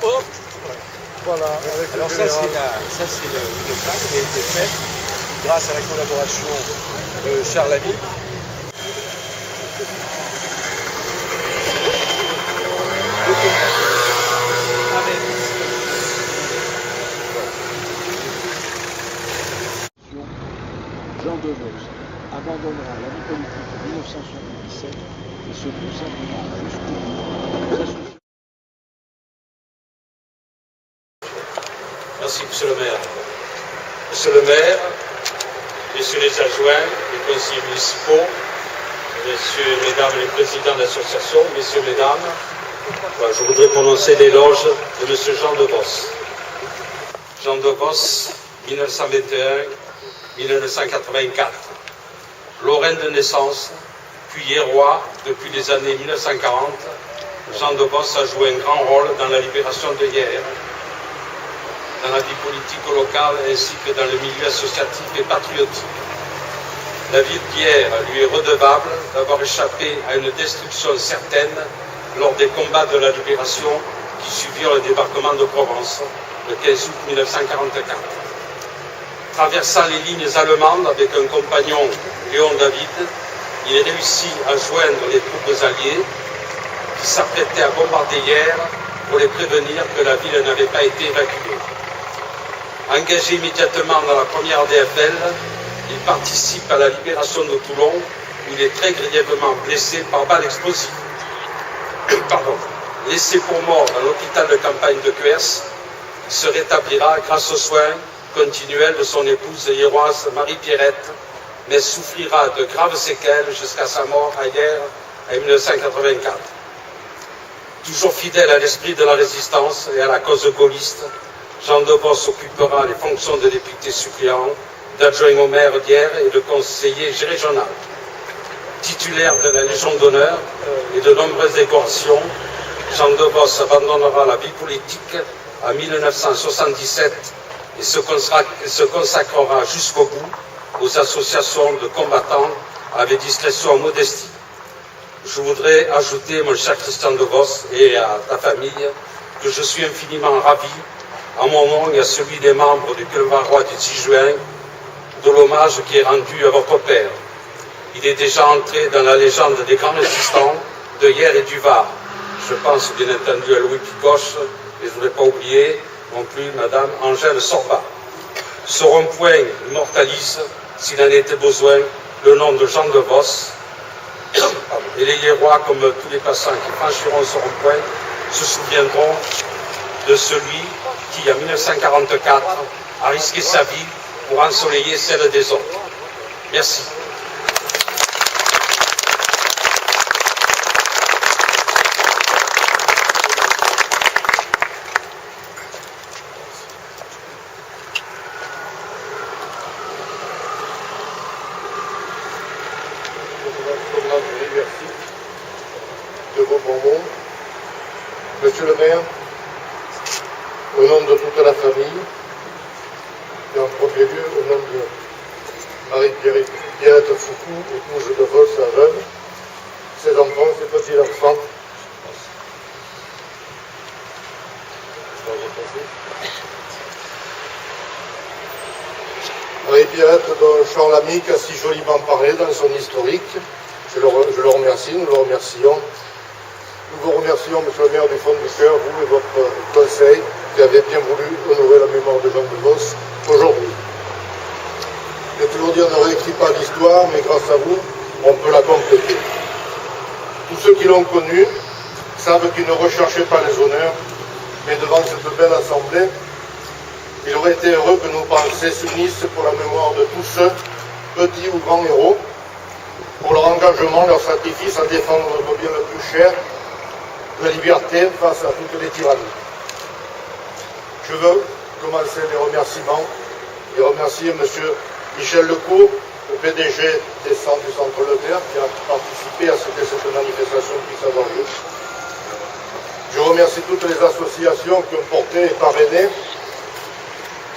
Hop. Voilà. Alors ça, c'est une plaque qui a été faite grâce à la collaboration de Charles Lamy. Jean de Vos abandonnera la vie politique en 1977 et se consacrera jusqu'au bout. Merci, Monsieur le maire. Monsieur le maire, Messieurs les adjoints, les conseillers municipaux, Messieurs, Mesdames les présidents d'associations, Messieurs, Mesdames, je voudrais prononcer l'éloge de Monsieur Jean de Vos. Jean de Vos, 1921-1984. Lorrain de naissance, puis Hérois depuis les années 1940, Jean de Vos a joué un grand rôle dans la libération de Hyères, dans la vie politique locale ainsi que dans le milieu associatif et patriotique. La ville d'Hyères lui est redevable d'avoir échappé à une destruction certaine lors des combats de la libération qui suivirent le débarquement de Provence le 15 août 1944. Traversant les lignes allemandes avec un compagnon, Léon David, il réussit à joindre les troupes alliées qui s'apprêtaient à bombarder Hyères pour les prévenir que la ville n'avait pas été évacuée. Engagé immédiatement dans la première DFL, il participe à la libération de Toulon où il est très grièvement blessé par balle explosive. Laissé pour mort dans l'hôpital de campagne de Cuers, il se rétablira grâce aux soins continuels de son épouse héroïse Marie-Pierrette, mais souffrira de graves séquelles jusqu'à sa mort à Hyères en 1984. Toujours fidèle à l'esprit de la résistance et à la cause gaulliste, Jean de Vos occupera les fonctions de député suppléant, d'adjoint au maire d'Hyères et de conseiller régional. Titulaire de la Légion d'honneur et de nombreuses décorations, Jean de Vos abandonnera la vie politique en 1977 et se consacrera jusqu'au bout aux associations de combattants avec discrétion et modestie. Je voudrais ajouter, mon cher Christian de Vos, et à ta famille, que je suis infiniment ravi, à mon nom et à celui des membres du Club Varois du 10 juin, de l'hommage qui est rendu à votre père. Il est déjà entré dans la légende des grands résistants de Hyères et du Var. Je pense bien entendu à Louis Picoche, mais je ne voudrais pas oublier non plus Madame Angèle Sorba. Ce rond-point immortalise, s'il en était besoin, le nom de Jean de Vos. Et les Hyérois, comme tous les passants qui franchiront ce rond-point, se souviendront de celui qui, en 1944, a risqué sa vie pour ensoleiller celle des autres. Merci. Merci de vos bons mots. Monsieur le maire, au nom de toute la famille, et en premier lieu au nom de Marie-Pierrette Foucault, épouse de Vos, sa veuve, ses enfants, ses petits-enfants. Marie-Pierrette, dont Charles Lamy a si joliment parlé dans son historique, je le remercie, nous le remercions. Nous vous remercions, monsieur le maire, du fond du cœur, vous et votre conseil, qui avez bien voulu honorer la mémoire de Jean de Vos aujourd'hui. J'ai toujours dit, on ne réécrit pas l'histoire, mais grâce à vous, on peut la compléter. Tous ceux qui l'ont connu savent qu'il ne recherchait pas les honneurs, mais devant cette belle assemblée, il aurait été heureux que nos pensées s'unissent pour la mémoire de tous ceux, petits ou grands héros, pour leur engagement, leur sacrifice à défendre notre bien le plus cher, la liberté face à toutes les tyrannies. Je veux commencer les remerciements et remercier M. Michel Lecourt, le PDG du Centre Leclerc, qui a participé à ce que cette manifestation puisse avoir lieu. Je remercie toutes les associations qui ont porté et parrainé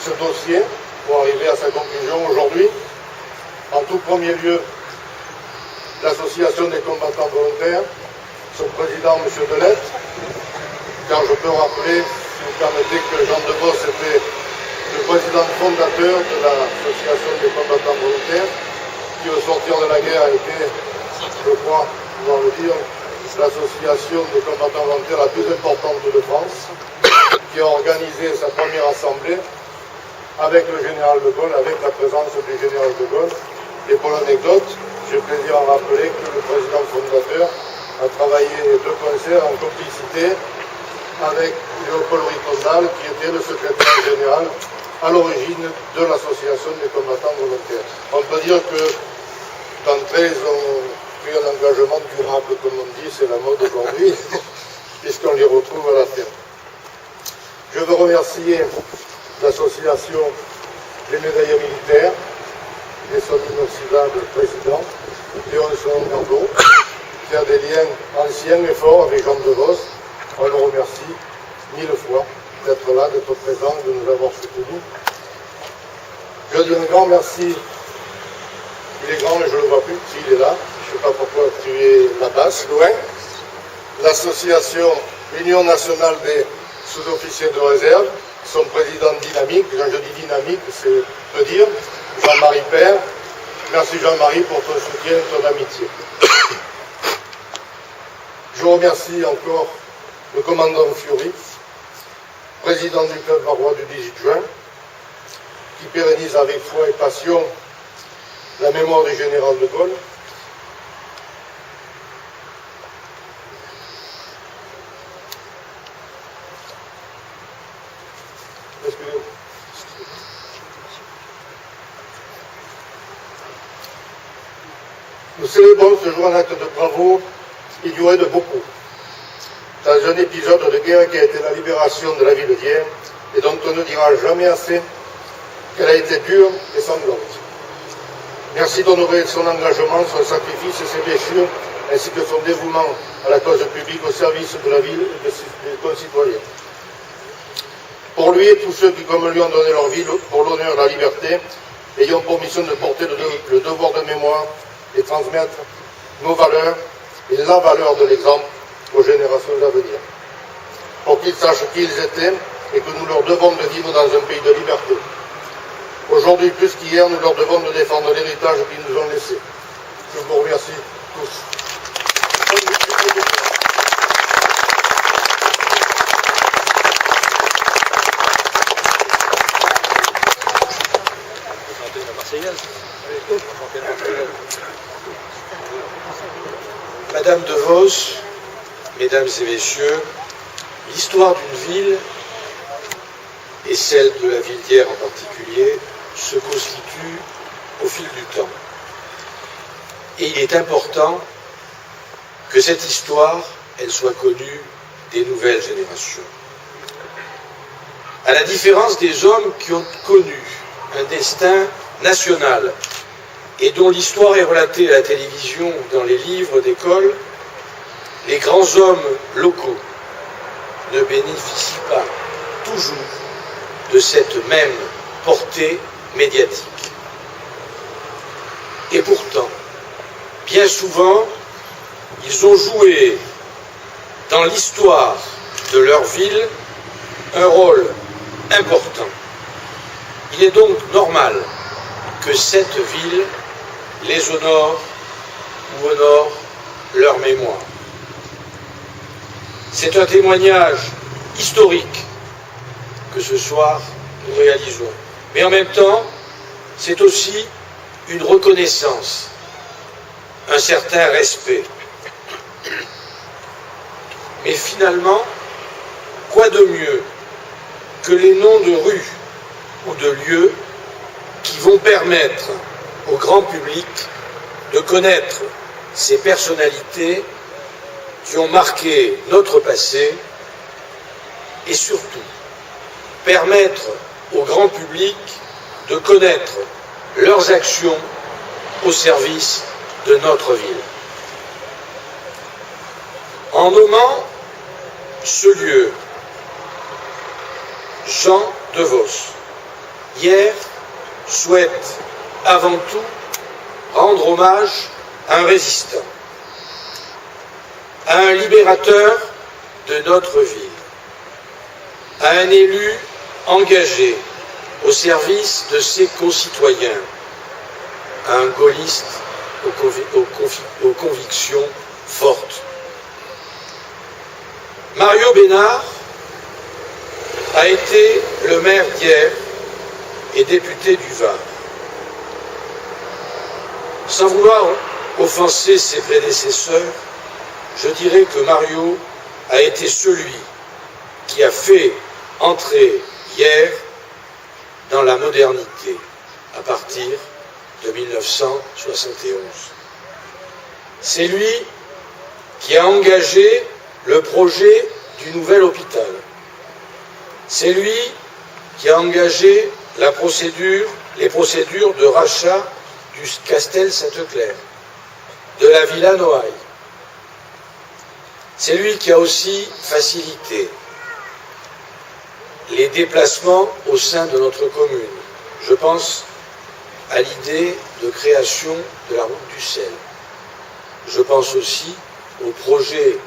ce dossier pour arriver à sa conclusion aujourd'hui. En tout premier lieu, l'association des combattants volontaires, son président M. Delette, car je peux rappeler, si vous permettez, que Jean de Vos était le président fondateur de l'association des combattants volontaires, qui au sortir de la guerre a été, je crois pouvoir le dire, l'association des combattants volontaires la plus importante de France, qui a organisé sa première assemblée avec le général de Gaulle, avec la présence du général de Gaulle. Et pour l'anecdote, j'ai plaisir à rappeler que le président fondateur a travaillé de concert en complicité avec Léopold Ricondal, qui était le secrétaire général à l'origine de l'association des combattants volontaires. On peut dire que d'entrée, ils ont pris un engagement durable, comme on dit, c'est la mode aujourd'hui, puisqu'on les retrouve à la fin. Je veux remercier l'association des médaillés militaires et son inoxydable président, Léon Gardeau, qui a des liens anciens et forts avec Jean de Vos. On le remercie 1000 fois d'être là, d'être présent, de nous avoir soutenus. Je dis un grand merci. Il est grand, mais je ne le vois plus, s'il est là. Je ne sais pas pourquoi tu es là-bas, loin. L'association Union nationale des sous-officiers de réserve, son président dynamique, quand je dis dynamique, c'est peu dire, Jean-Marie Père. Merci Jean-Marie pour ton soutien et ton amitié. Je remercie encore le commandant Fiori, président du club varois du 18 juin, qui pérennise avec foi et passion la mémoire du général de Gaulle. Nous célébrons ce jour un acte de bravoure qui durait de beaucoup, dans un épisode de guerre qui a été la libération de la ville d'Hier et dont on ne dira jamais assez qu'elle a été dure et sanglante. Merci d'honorer son engagement, son sacrifice et ses blessures, ainsi que son dévouement à la cause publique au service de la ville et des concitoyens. Pour lui et tous ceux qui, comme lui, ont donné leur vie pour l'honneur et la liberté, ayant pour mission de porter le devoir de mémoire et transmettre nos valeurs et la valeur de l'exemple aux générations à venir, pour qu'ils sachent qui ils étaient et que nous leur devons de vivre dans un pays de liberté. Aujourd'hui, plus qu'hier, nous leur devons de défendre l'héritage qu'ils nous ont laissé. Je vous remercie tous. Madame de Vos, Mesdames et Messieurs, l'histoire d'une ville, et celle de la ville d'Hier en particulier, se constitue au fil du temps. Et il est important que cette histoire, elle soit connue des nouvelles générations. À la différence des hommes qui ont connu un destin national et dont l'histoire est relatée à la télévision ou dans les livres d'école, les grands hommes locaux ne bénéficient pas toujours de cette même portée médiatique. Et pourtant, bien souvent, ils ont joué dans l'histoire de leur ville un rôle important. Il est donc normal que cette ville les honore ou honore leur mémoire. C'est un témoignage historique que ce soir nous réalisons. Mais en même temps, c'est aussi une reconnaissance, un certain respect. Mais finalement, quoi de mieux que les noms de rues ou de lieux qui vont permettre au grand public de connaître ces personnalités qui ont marqué notre passé et surtout permettre au grand public de connaître leurs actions au service de notre ville. En nommant ce lieu, Jean de Vos, Hier souhaite avant tout rendre hommage à un résistant, à un libérateur de notre ville, à un élu engagé au service de ses concitoyens, à un gaulliste aux convictions fortes. Mario Besnard a été le maire d'Hyères et député du Var. Sans vouloir offenser ses prédécesseurs, je dirais que Mario a été celui qui a fait entrer Hyères dans la modernité à partir de 1971. C'est lui qui a engagé le projet du nouvel hôpital. C'est lui qui a engagé les procédures de rachat du Castel Sainte-Claire, de la Villa Noailles. C'est lui qui a aussi facilité les déplacements au sein de notre commune. Je pense à l'idée de création de la route du sel. Je pense aussi au projet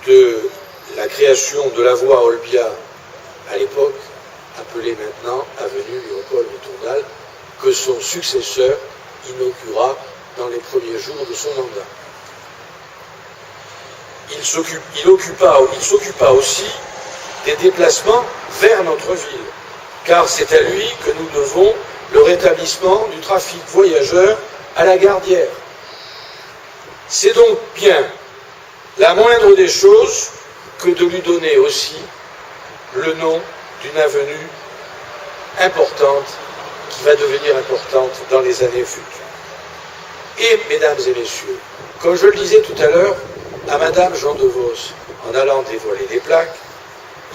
de la création de la voie Olbia, à l'époque appelée maintenant avenue Léopold de Tournal, que son successeur inaugura dans les premiers jours de son mandat. Il s'occupa aussi des déplacements vers notre ville, car c'est à lui que nous devons le rétablissement du trafic voyageur à la gare d'Hyères. C'est donc bien la moindre des choses que de lui donner aussi le nom d'une avenue importante qui va devenir importante dans les années futures. Et, mesdames et messieurs, comme je le disais tout à l'heure à Madame Jean de Vos en allant dévoiler les plaques,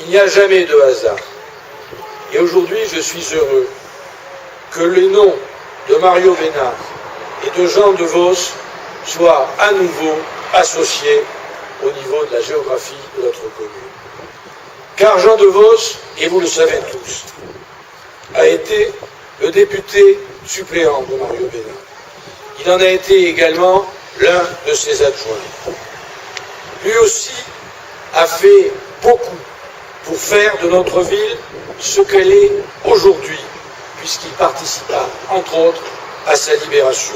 il n'y a jamais de hasard. Et aujourd'hui, je suis heureux que les noms de Mario Besnard et de Jean de Vos soient à nouveau associés au niveau de la géographie de notre commune. Car Jean de Vos, et vous le savez tous, a été le député suppléant de Mario Besnard. Il en a été également l'un de ses adjoints. Lui aussi a fait beaucoup pour faire de notre ville ce qu'elle est aujourd'hui, puisqu'il participa, entre autres, à sa libération.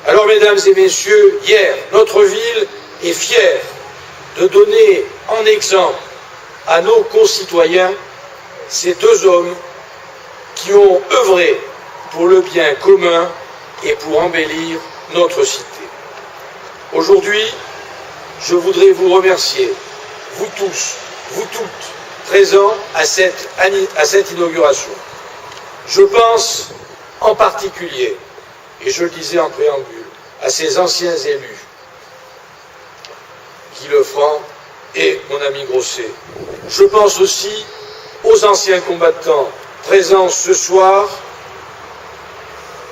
Alors, mesdames et messieurs, hier, notre ville est fière de donner en exemple à nos concitoyens ces deux hommes qui ont œuvré pour le bien commun et pour embellir notre cité. Aujourd'hui, je voudrais vous remercier, vous tous, vous toutes, présents à cette inauguration. Je pense en particulier, et je le disais en préambule, à ces anciens élus, Guy Lefranc et mon ami Grosset. Je pense aussi aux anciens combattants présents ce soir,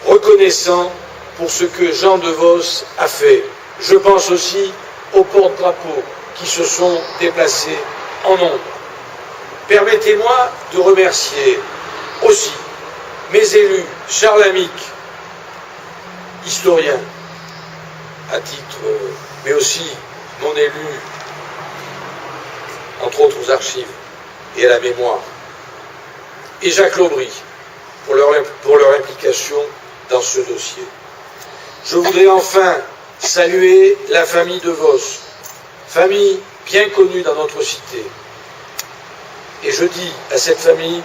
reconnaissants pour ce que Jean de Vos a fait. Je pense aussi aux porte-drapeaux qui se sont déplacés en nombre. Permettez-moi de remercier aussi mes élus, Charles Amic, historien à titre, mais aussi mon élu, entre autres aux archives et à la mémoire, et Jacques Laubry pour leur implication dans ce dossier. Je voudrais enfin saluer la famille de Vos, famille bien connue dans notre cité. Et je dis à cette famille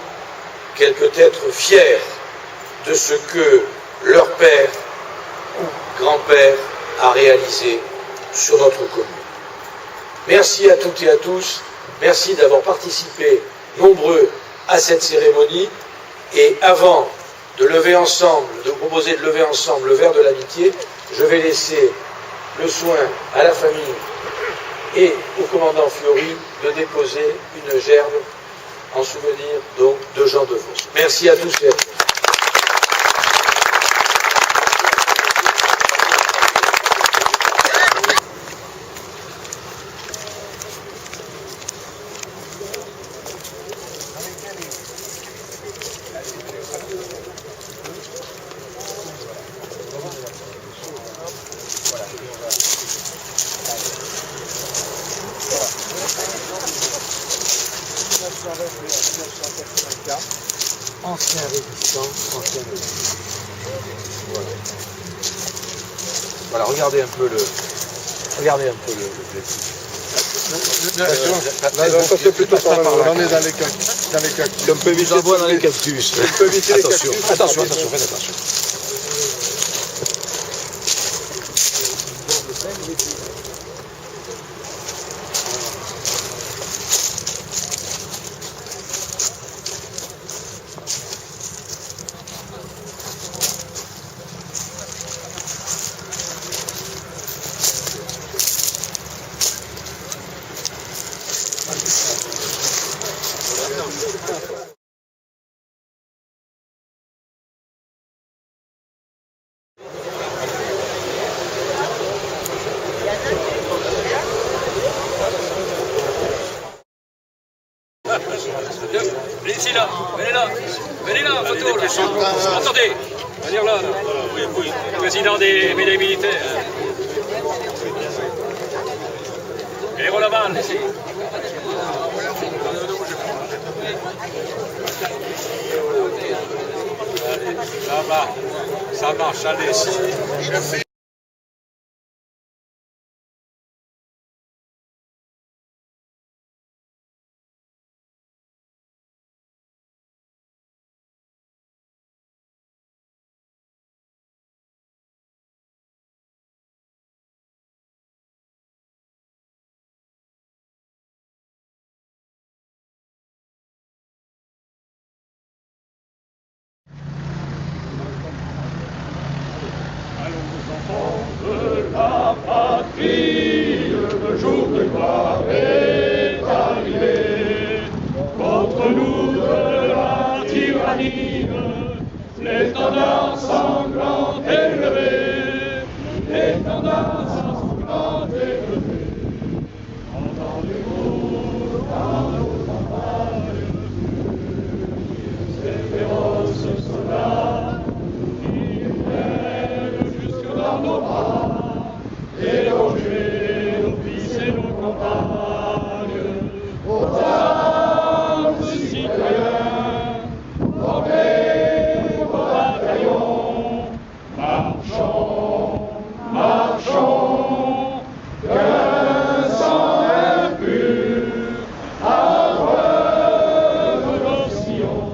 qu'elle peut être fière de ce que leur père ou grand-père a réalisé sur notre commune. Merci à toutes et à tous, merci d'avoir participé nombreux à cette cérémonie, et avant de lever ensemble, de vous proposer de lever ensemble le verre de l'amitié, je vais laisser le soin à la famille et au commandant Fiori de déposer une gerbe en souvenir donc de Jean de Vos. Merci à tous et à toutes. ancien résistant, ancien résistant. Voilà. Voilà, regardez un peu le Là, ça c'est plutôt par là. On est dans les cactus. On peut éviter dans les cactus. On peut éviter les Attention, cactus. attention, faites attention. Ici là, venez là, photo là. Attendez, venir là. Le président des médailles militaires. Héros Laval, ici. Allez, ça marche, allez. La patrie, le jour de gloire est arrivé. Contre nous de la tyrannie, l'étendard sanglant est levé. L'étendard sanglant est levé. Entendez-vous dans nos campagnes ces féroces soldats qui viennent jusque dans nos bras. Déloger nos fils et nos compagnes, aux armes citoyens, formez vos bataillons, marchons, marchons, qu'un sang impur abreuve nos sillons.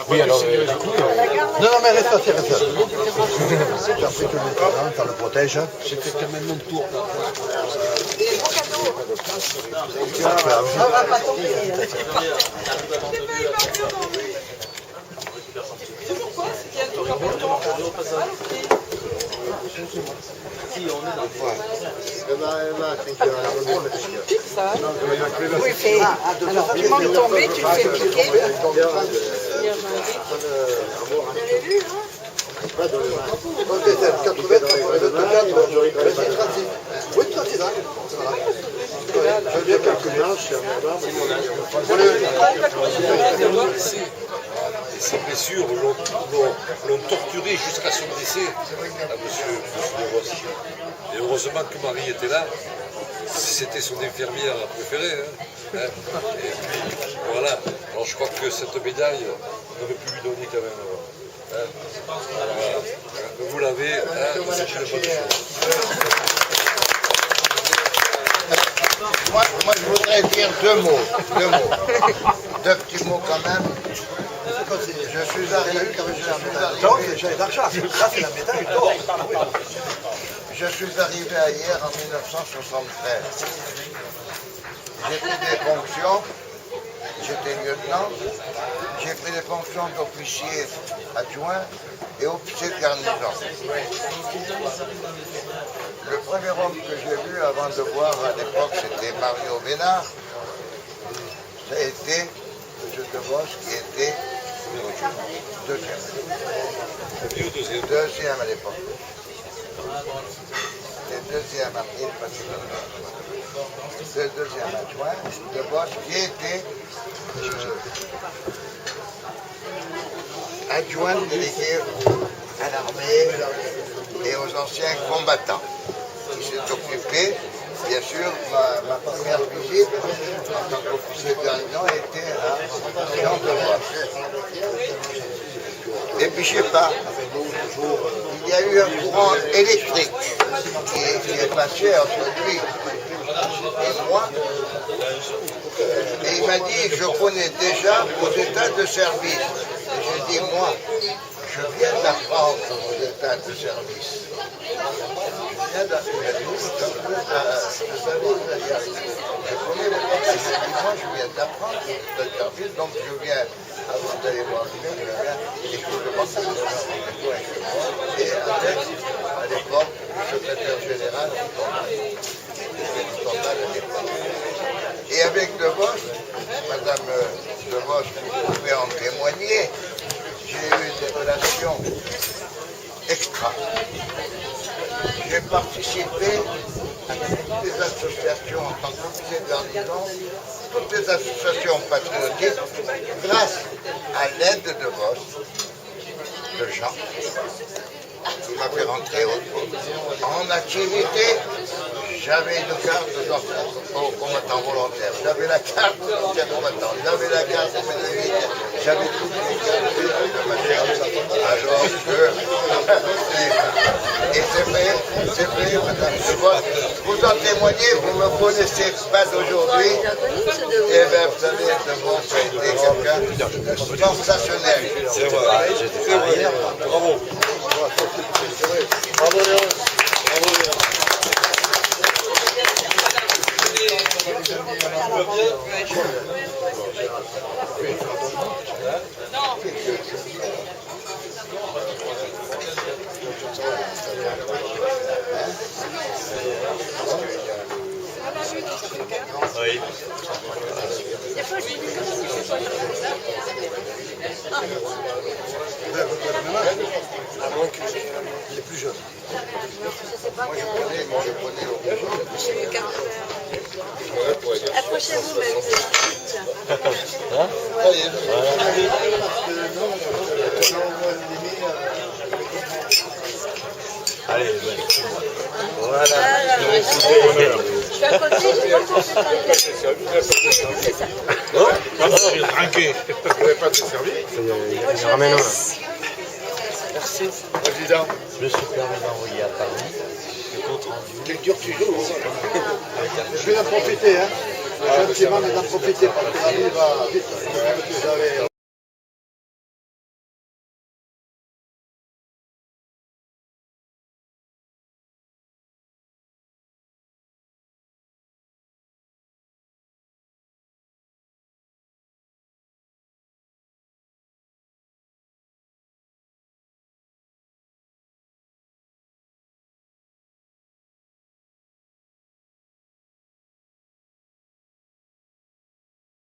Oui, alors, non, mais reste assis. J'ai appris que maintenant, ça le protège. J'ai fait quand même mon tour. Des beaux cadeaux. On va pas tomber. C'est pourquoi il y a un truc important. Pique ça. Oui, fait. Alors, tu manques tomber, tu le fais piquer. Vous l'avez vu, hein? Oui, 36 ans. Et ses blessures l'ont torturé jusqu'à son décès, à monsieur De Vos. Et heureusement que Marie était là, c'était son infirmière préférée. Et puis, voilà. Alors je crois que cette médaille, on aurait pu lui donner quand même. Voilà. Vous l'avez, c'est une bonne chose. Moi, je voudrais dire deux mots. Deux petits mots quand même. Je suis arrivé à hier en 1973. J'ai pris des fonctions, j'étais lieutenant, j'ai pris des fonctions d'officier adjoint et officier de garnison. Le premier homme que j'ai vu avant de voir à l'époque, c'était Mario Bénard. Ça a été M. De Vos qui était deuxième. Deuxième à l'époque. C'était deuxième après le deuxième adjoint. De Vos qui était adjoint délégué à l'armée et aux anciens combattants. Il s'est occupé, bien sûr, ma première visite en tant qu'officier de garnison était à Jean de Vos. Et puis je sais pas, il y a eu un courant électrique qui est passé entre lui et moi. Et il m'a dit, je connais déjà vos états de service. Et j'ai dit, moi, je viens d'apprendre vos états de service. Je viens d'apprendre. Je connais les choses. Moi, je viens d'apprendre le service, donc je viens, avant d'aller voir le film, je viens écouter le conseil de et avec, à l'époque, le secrétaire général du Total à l'époque. Et avec De Vos, Madame De Vos, vous pouvez en témoigner, j'ai eu des relations extra. J'ai participé à toutes les associations en tant qu'officier de garnison, toutes les associations patriotiques, grâce à l'aide de Vos, de Jean, qui m'a fait rentrer en activité. J'avais une carte de combattant volontaire, j'avais la carte d'ancien combattant, j'avais la carte de militaire, j'avais toutes les cartes de matière. Alors que... Et c'est vrai, madame De Vos, vous en témoignez, vous ne me connaissez pas d'aujourd'hui. Et bien, vous savez, De Vos a été quelqu'un de sensationnel. C'est vrai, bravo. Bravo Léon. Oui. Des fois, je dis comment tu fais À moins qu'il est plus jeune. Moi, je connais approchez-vous, même. Allez, voilà. Je suis à côté, j'ai pas encore fait c'est ça. J'ai trinqué. Vous n'avez pas de service. Merci. Président. Je me suis permis d'envoyer à Paris le compte rendu. Quel dur tu joues. Je vais en profiter, hein. Gentiment, mais d'en profiter parce que la vie va vite.